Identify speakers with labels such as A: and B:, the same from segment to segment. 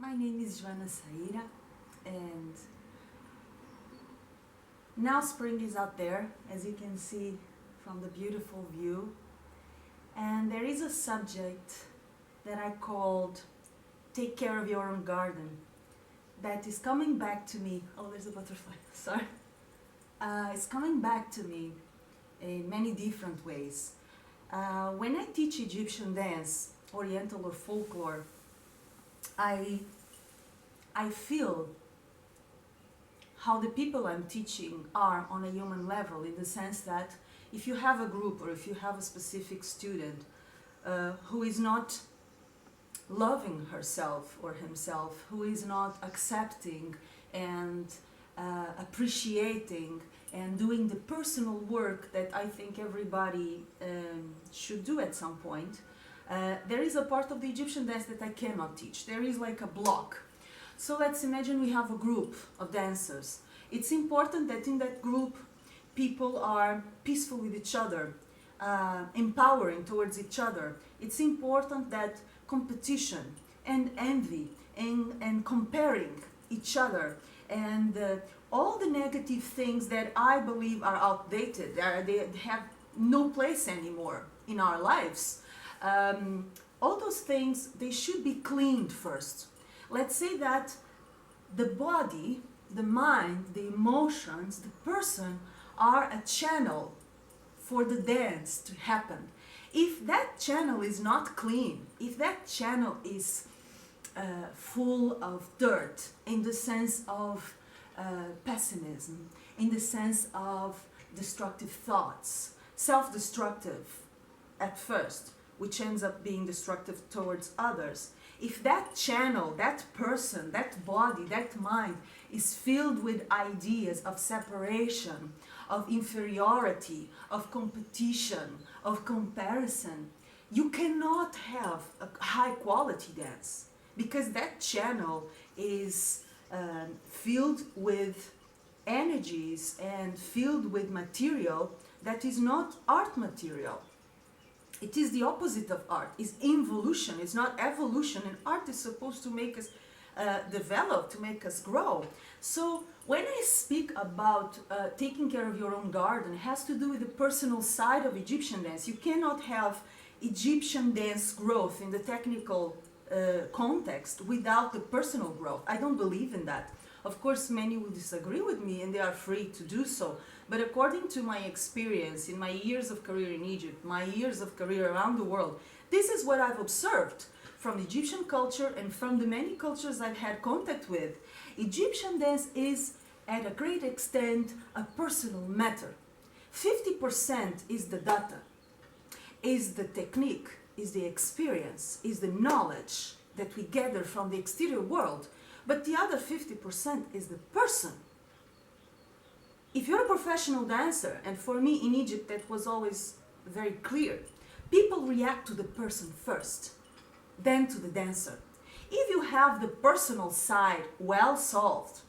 A: My name is Joana Saahirah, and now spring is out there, as you can see from the beautiful view. And there is a subject that I called Take Care of Your Own Garden that is coming back to me. Oh, there's a butterfly, sorry. It's coming back to me in many different ways. When I teach Egyptian dance, Oriental or folklore, I feel how the people I'm teaching are on a human level, in the sense that if you have a group or if you have a specific student who is not loving herself or himself, who is not accepting and appreciating and doing the personal work that I think everybody should do at some point, there is a part of the Egyptian dance that I cannot teach. There is like a block. So let's imagine we have a group of dancers. It's important that in that group people are peaceful with each other, empowering towards each other. It's important that competition and envy and comparing each other and all the negative things that I believe are outdated, they have no place anymore in our lives. All those things, they should be cleaned first. Let's say that the body, the mind, the emotions, the person are a channel for the dance to happen. If that channel is not clean, if that channel is full of dirt, in the sense of pessimism, in the sense of destructive thoughts, self-destructive at first, which ends up being destructive towards others. If that channel, that person, that body, that mind is filled with ideas of separation, of inferiority, of competition, of comparison, you cannot have a high quality dance, because that channel is filled with energies and filled with material that is not art material. It is the opposite of art. It's involution, it's not evolution, and art is supposed to make us develop, to make us grow. So when I speak about taking care of your own garden, it has to do with the personal side of Egyptian dance. You cannot have Egyptian dance growth in the technical context without the personal growth. I don't believe in that. Of course, many will disagree with me, and they are free to do so. But according to my experience in my years of career in Egypt, my years of career around the world, this is what I've observed from Egyptian culture and from the many cultures I've had contact with. Egyptian dance is, at a great extent, a personal matter. 50% is the data, is the technique, is the experience, is the knowledge that we gather from the exterior world. But the other 50% is the person. If you're a professional dancer, and for me in Egypt that was always very clear, people react to the person first, then to the dancer. If you have the personal side well solved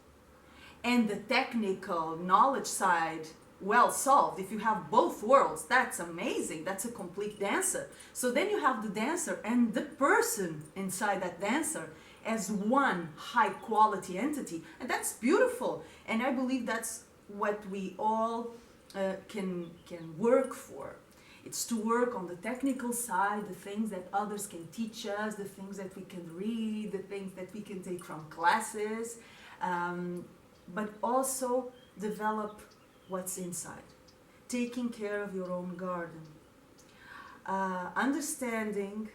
A: and the technical knowledge side well solved, if you have both worlds, that's amazing, that's a complete dancer. So then you have the dancer and the person inside that dancer as one high quality entity, and that's beautiful, and I believe that's what we all can work for. It's to work on the technical side, the things that others can teach us, the things that we can read, the things that we can take from classes, but also develop what's inside. Taking care of your own garden. Understanding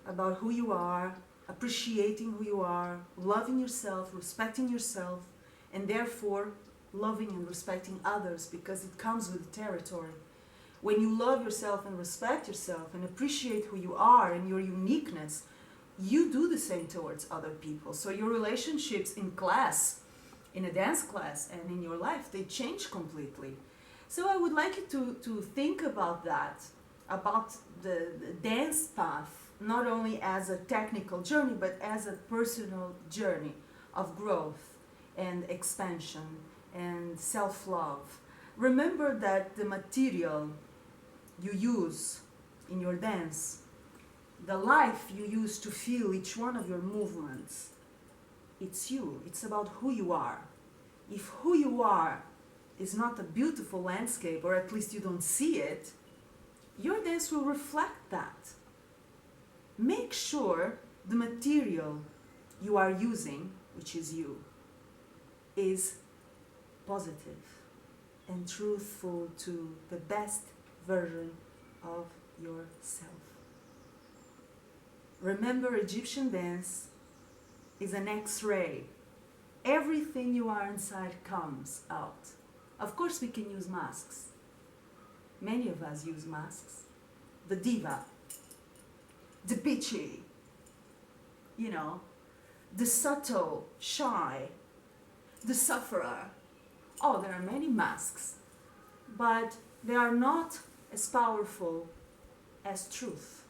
A: about who you are, appreciating who you are, loving yourself, respecting yourself, and therefore loving and respecting others, because it comes with the territory. When you love yourself and respect yourself and appreciate who you are and your uniqueness, you do the same towards other people. So your relationships in class, in a dance class, and in your life, they change completely. So I would like you to think about that, about the dance path, not only as a technical journey, but as a personal journey of growth and expansion and self-love. Remember that the material you use in your dance, the life you use to feel each one of your movements, it's you. It's about who you are. If who you are is not a beautiful landscape, or at least you don't see it, your dance will reflect that. Make sure the material you are using, which is you, is positive and truthful to the best version of yourself. Remember, Egyptian dance is an X-ray. Everything you are inside comes out. Of course, we can use masks. Many of us use masks. The diva, the bitchy, the subtle, shy, the sufferer. Oh, there are many masks, but they are not as powerful as truth.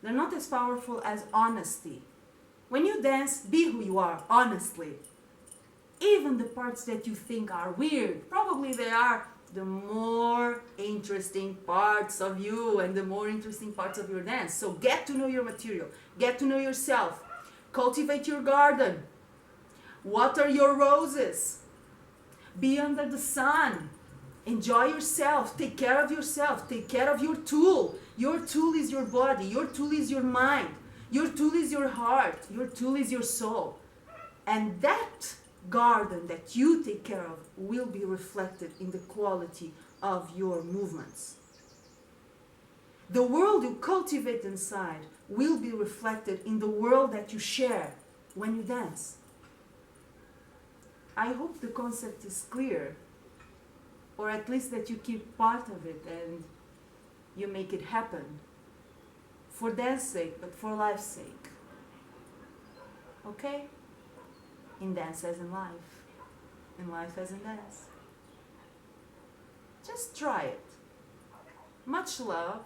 A: They're not as powerful as honesty. When you dance, be who you are, honestly. Even the parts that you think are weird, probably they are the more interesting parts of you and the more interesting parts of your dance. So get to know your material, get to know yourself, cultivate your garden, water your roses, be under the sun, enjoy yourself, take care of yourself, take care of your tool. Your tool is your body, your tool is your mind, your tool is your heart, your tool is your soul. And that garden that you take care of will be reflected in the quality of your movements. The world you cultivate inside will be reflected in the world that you share when you dance. I hope the concept is clear, or at least that you keep part of it and you make it happen for dance's sake, but for life's sake. Okay? In dance as in life as in dance. Just try it. Much love.